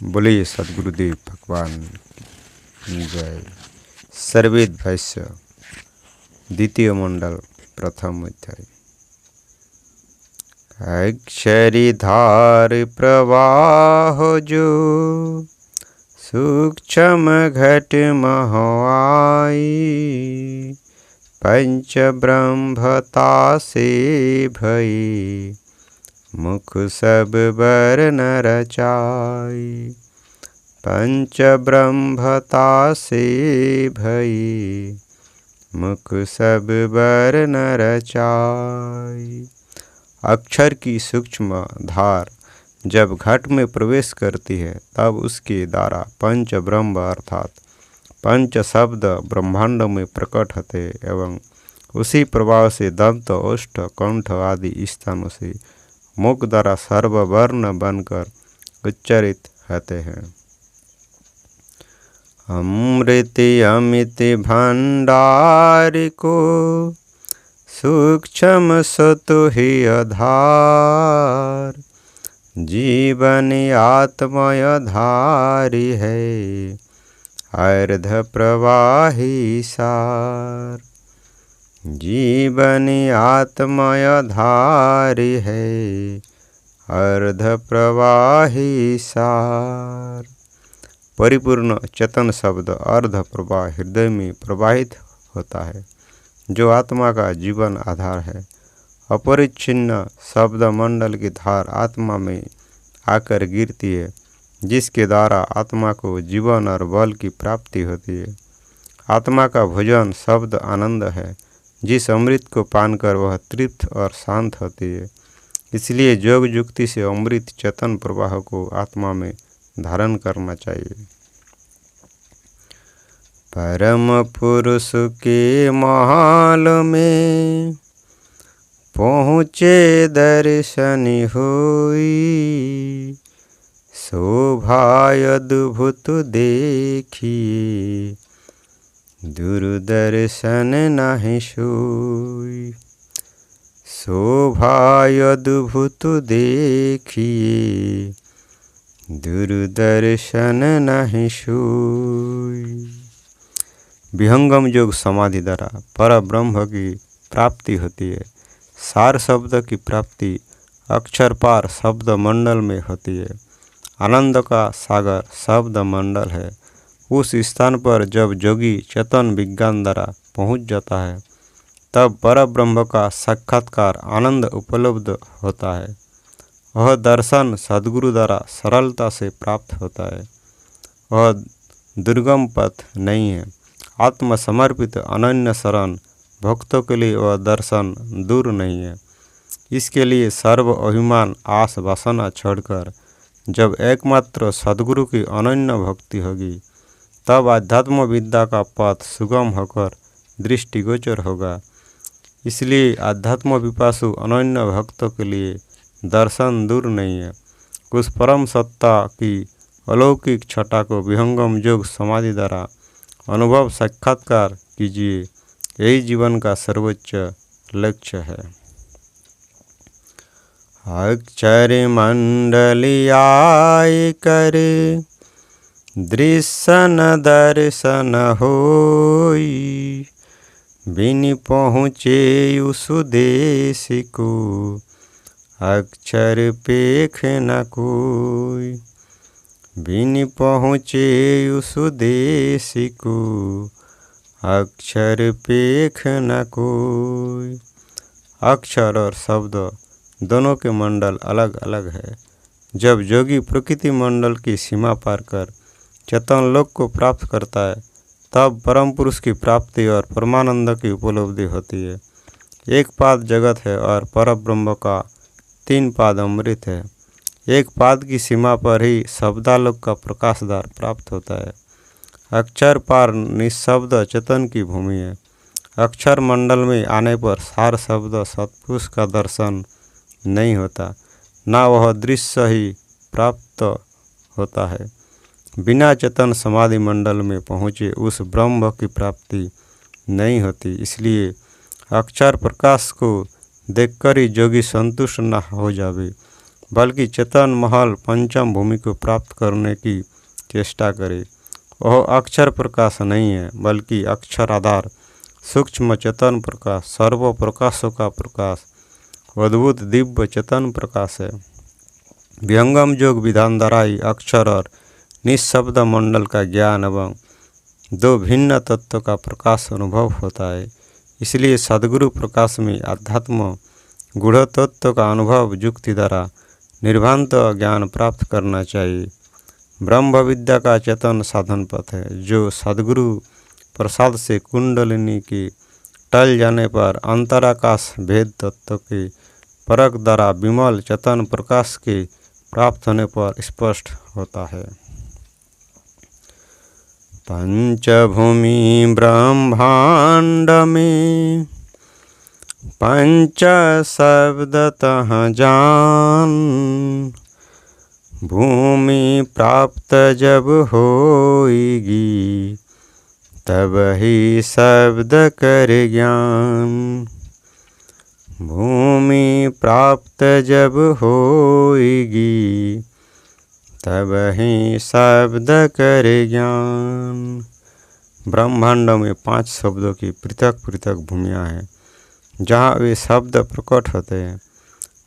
बोलिए सदगुरुदेव भगवान की जय। सर्वेद भाष्य द्वितीय मंडल प्रथम अध्याय। अक्षरीधार प्रवाह जो सूक्ष्म घट महोआई, पंच ब्रह्मता से भई मुख सब वर्ण रचाई। पंच ब्रह्मता से भई मुख सब वर्ण रचाई। अक्षर की सूक्ष्म धार जब घट में प्रवेश करती है तब उसके द्वारा पंच ब्रह्म अर्थात पंच शब्द ब्रह्मांड में प्रकट होते एवं उसी प्रभाव से दंत ओष्ठ कंठ आदि स्थानों से मुख द्वारा सर्ववर्ण बनकर उच्चारित होते हैं। अमृत अमित भंडार को सूक्ष्म सतु ही आधार, जीवन आत्मय धारी है अर्ध प्रवाही सार। जीवन आत्मय धारी है अर्ध प्रवाही सार। परिपूर्ण चेतन शब्द अर्ध प्रवाह हृदय में प्रवाहित होता है जो आत्मा का जीवन आधार है। अपरिच्छिन्न शब्द मंडल की धार आत्मा में आकर गिरती है जिसके द्वारा आत्मा को जीवन और बल की प्राप्ति होती है। आत्मा का भोजन शब्द आनंद है जिस अमृत को पान कर वह तृप्त और शांत होती है। इसलिए योग युक्ति से अमृत चेतन प्रवाह को आत्मा में धारण करना चाहिए। परम पुरुष के महल में पहुँचे दर्शन होई, शोभा अद्भुत देखिए दूरदर्शन नहीं सोई। शोभा अद्भुत देखिए दूरदर्शन नहीं सोई। विहंगम योग समाधि द्वारा पर ब्रह्म की प्राप्ति होती है। सार शब्द की प्राप्ति अक्षर पार शब्द मंडल में होती है। आनंद का सागर शब्द मंडल है। उस स्थान पर जब योगी चेतन विज्ञान द्वारा पहुँच जाता है तब पर ब्रह्म का साक्षात्कार आनंद उपलब्ध होता है। वह दर्शन सद्गुरु द्वारा सरलता से प्राप्त होता है। वह दुर्गम पथ नहीं है। आत्मसमर्पित अनन्य शरण भक्तों के लिए वह दर्शन दूर नहीं है। इसके लिए सर्व अभिमान आस वासना छोड़कर जब एकमात्र सद्गुरु की अनन्य भक्ति होगी तब आध्यात्म विद्या का पथ सुगम होकर दृष्टिगोचर होगा। इसलिए आध्यात्म पिपासु अनन्य भक्तों के लिए दर्शन दूर नहीं है। उस परम सत्ता की अलौकिक छटा को विहंगम योग समाधि द्वारा अनुभव साक्षात्कार कीजिए। यही जीवन का सर्वोच्च लक्ष्य है। अक्षर मंडली आय कर दृशन दर्शन होई, बिन पहुँचे उस देश को अक्षर पेख न कोई। बिन पहुँचे उस देश को अक्षर पेख न कोई। अक्षर और शब्द दोनों के मंडल अलग अलग है। जब योगी प्रकृति मंडल की सीमा पार कर चेतन लोक को प्राप्त करता है तब परम पुरुष की प्राप्ति और परमानंद की उपलब्धि होती है। एक पाद जगत है और पर ब्रह्म का 3 पाद अमृत है। एक पाद की सीमा पर ही शब्दालोक का प्रकाशद्वार प्राप्त होता है। अक्षर पार निःशब्द चेतन की भूमि है। अक्षर मंडल में आने पर सार शब्द सत्पुरुष का दर्शन नहीं होता, ना वह दृश्य ही प्राप्त होता है। बिना चेतन समाधि मंडल में पहुँचे उस ब्रह्म की प्राप्ति नहीं होती। इसलिए अक्षर प्रकाश को देखकर ही जोगी संतुष्ट न हो जावे बल्कि चेतन महल पंचम भूमि को प्राप्त करने की चेष्टा करे। वह अक्षर प्रकाश नहीं है, बल्कि अक्षर आधार सूक्ष्म चेतन प्रकाश, सर्व प्रकाशों का प्रकाश, अद्भुत दिव्य चेतन प्रकाश है। विहंगम योग विधान द्वारा ही अक्षर और निःशब्द मंडल का ज्ञान एवं दो भिन्न तत्व का प्रकाश अनुभव होता है। इसलिए सद्गुरु प्रकाश में आध्यात्म गूढ़ तत्व का अनुभव युक्ति द्वारा निर्भांत ज्ञान प्राप्त करना चाहिए। ब्रह्म विद्या का चेतन साधन पथ है, जो सद्गुरु प्रसाद से कुंडलिनी के टल जाने पर अंतराकाश भेद तत्व के परख द्वारा विमल चेतन प्रकाश के प्राप्त होने पर स्पष्ट होता है। पंचभूमि ब्रह्मांड में पंच शब्दतः जान, भूमि प्राप्त जब होएगी तब ही शब्द कर ज्ञान। भूमि प्राप्त जब होएगी तब ही शब्द कर ज्ञान। ब्रह्मांड में 5 शब्दों की पृथक पृथक भूमियाँ हैं, जहाँ वे शब्द प्रकट होते हैं।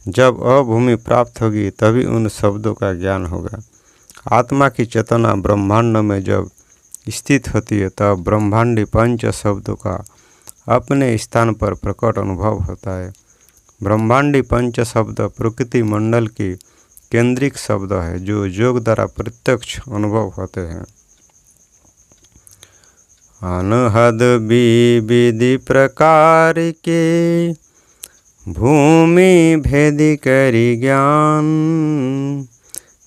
जब अभूमि प्राप्त होगी तभी उन शब्दों का ज्ञान होगा। आत्मा की चेतना ब्रह्मांड में जब स्थित होती है तब ब्रह्मांडी पंच शब्दों का अपने स्थान पर प्रकट अनुभव होता है। ब्रह्मांडी पंच शब्द प्रकृति मंडल के केंद्रिक शब्द है, जो योग द्वारा प्रत्यक्ष अनुभव होते हैं। अनहद विविधि प्रकार के भूमि भेदी करी ज्ञान,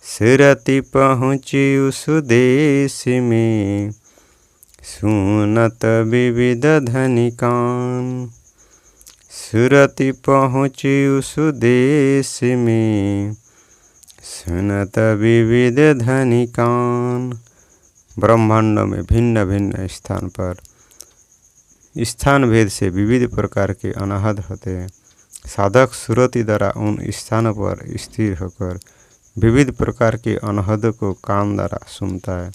सिरति पहुँची उस देश में सुनत विविध धनिकान। सुरति पहुँची उस देश में सुनत विविध धनिकान। ब्रह्मांड में भिन्न भिन्न स्थान पर स्थान भेद से विविध प्रकार के अनहद होते हैं। साधक सुरति द्वारा उन स्थानों पर स्थिर होकर विविध प्रकार के अनहद को कान द्वारा सुनता है।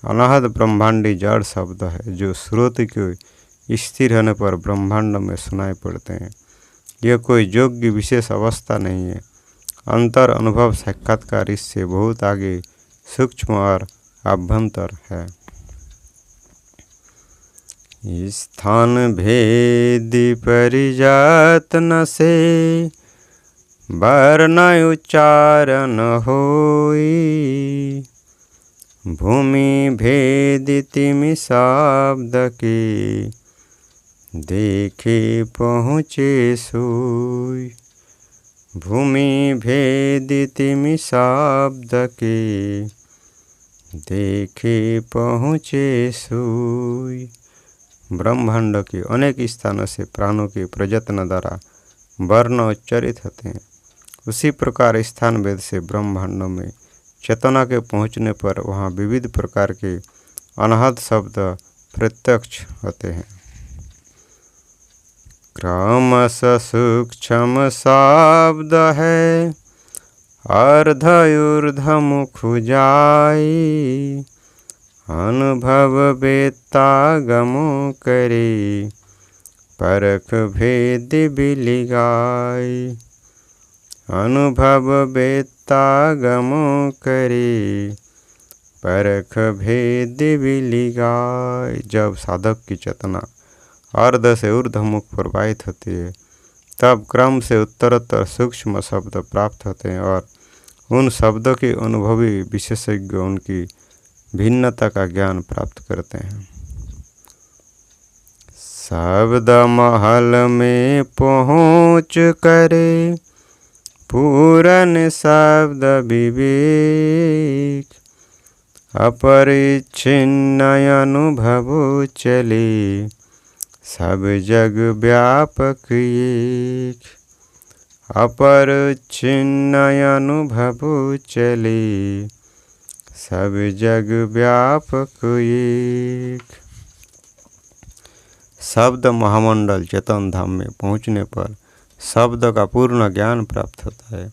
अनहद ब्रह्मांडी जड़ शब्द है, जो श्रोति के स्थिर होने पर ब्रह्मांड में सुनाई पड़ते हैं। यह कोई योग्य विशेष अवस्था नहीं है। अंतर अनुभव साक्षात्कार इससे बहुत आगे सूक्ष्म और अभ्यंतर है। स्थान भेदी परिजतन से वर्ण उच्चारण होई, भूमि भेदी तिमि शब्द के देखे पहुँचे सोई। भूमि भेदी तिमि शब्द के देखे पहुँचे सोई। ब्रह्मांड के अनेक स्थानों से प्राणों के प्रयत्न द्वारा वर्ण उच्चारित होते हैं। उसी प्रकार स्थान भेद से ब्रह्मांड में चेतना के पहुँचने पर वहाँ विविध प्रकार के अनहद शब्द प्रत्यक्ष होते हैं। क्रमश सूक्ष्म शब्द है अर्ध ऊर्ध्व मुख जाई, अनुभव बेता गमो करे परख भेद बिलिगाई। अनुभव बेता गमो करे परख भेद बिलिगाई। जब साधक की चेतना अर्ध से ऊर्ध्वमुख प्रवाहित होती है, तब क्रम से उत्तरोत्तर सूक्ष्म शब्द प्राप्त होते हैं और उन शब्दों के अनुभवी विशेषज्ञ उनकी भिन्नता का ज्ञान प्राप्त करते हैं। शब्द महल में पहुँच करे पूरन शब्द विवेक, अपरिच्छिन्न अनुभव चले सब जग व्यापक एक। अपरिच्छिन्न अनुभव चले सब जग व्यापक एक। शब्द महामंडल चेतन धाम में पहुँचने पर शब्द का पूर्ण ज्ञान प्राप्त होता है।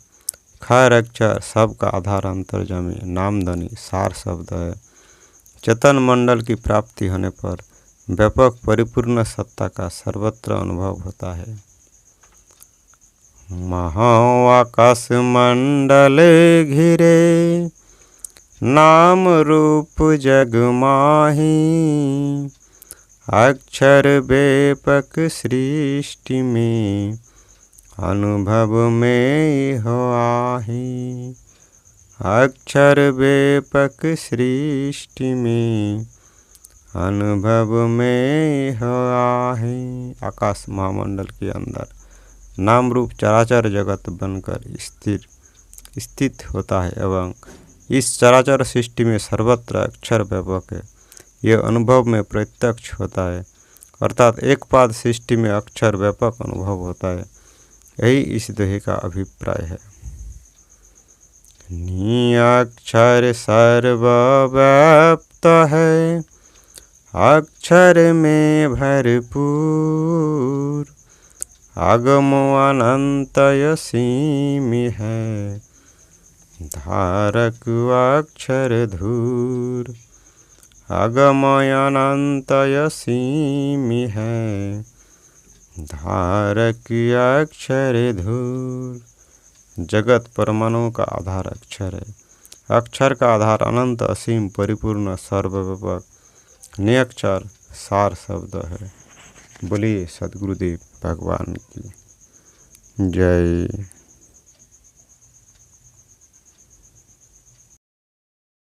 खैर अक्षर सबका आधार अंतर्जामी नामधनी सार शब्द है। चेतन मंडल की प्राप्ति होने पर व्यापक परिपूर्ण सत्ता का सर्वत्र अनुभव होता है। महाआकाश मंडल घिरे नाम रूप जग माही, अक्षर व्यापक सृष्टि में अनुभव में हो आही। अक्षर व्यापक सृष्टि में अनुभव में हो आही। आकाश महामंडल के अंदर नाम रूप चराचर जगत बनकर स्थित होता है एवं इस चराचर सृष्टि में सर्वत्र अक्षर व्यापक है। यह अनुभव में प्रत्यक्ष होता है, अर्थात एक पाद सृष्टि में अक्षर व्यापक अनुभव होता है। यही इस दोहे का अभिप्राय है। अक्षर सर्वव्याप्त है, अक्षर में भरपूर, आगम अनंत असीम है, धारक अक्षर धूर। आगम अनंत असीम है, धारक अक्षर धूर। जगत परमाणु का आधार अक्षर है। अक्षर का आधार अनंत असीम परिपूर्ण सर्वव्यापक निरक्षर सार शब्द है। बोलिए सद्गुरुदेव भगवान की जय।